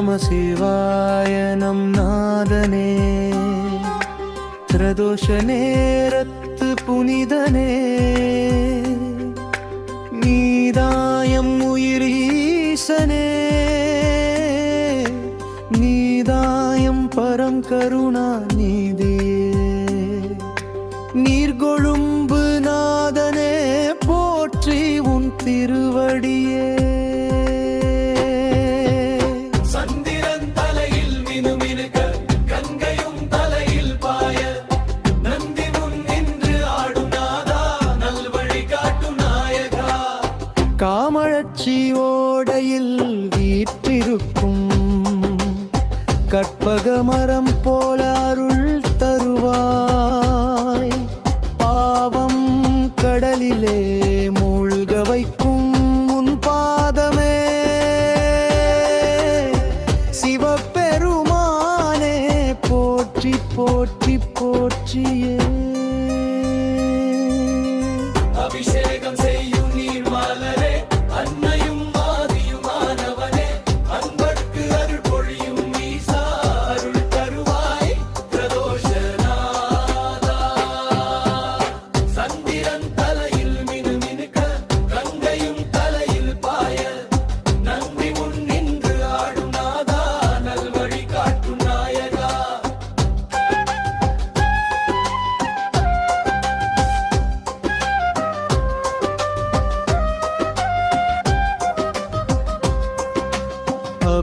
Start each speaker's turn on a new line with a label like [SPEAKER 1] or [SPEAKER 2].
[SPEAKER 1] நம சிவாய நம் நாதனே, பிரதோஷ நேரத்து புனிதனே, நீதாயம் உயிரீசனே, நீதாயம் பரம் கருணா நீதியே, நீர்கொழும்பு நாதனே போற்றி உன் திருவடியே. காமழச்சி ஓடையில் வீற்றிருக்கும் கற்பக மரம் போல அருள் தருவாய், பாவம் கடலிலே மூழ்க வைக்கும்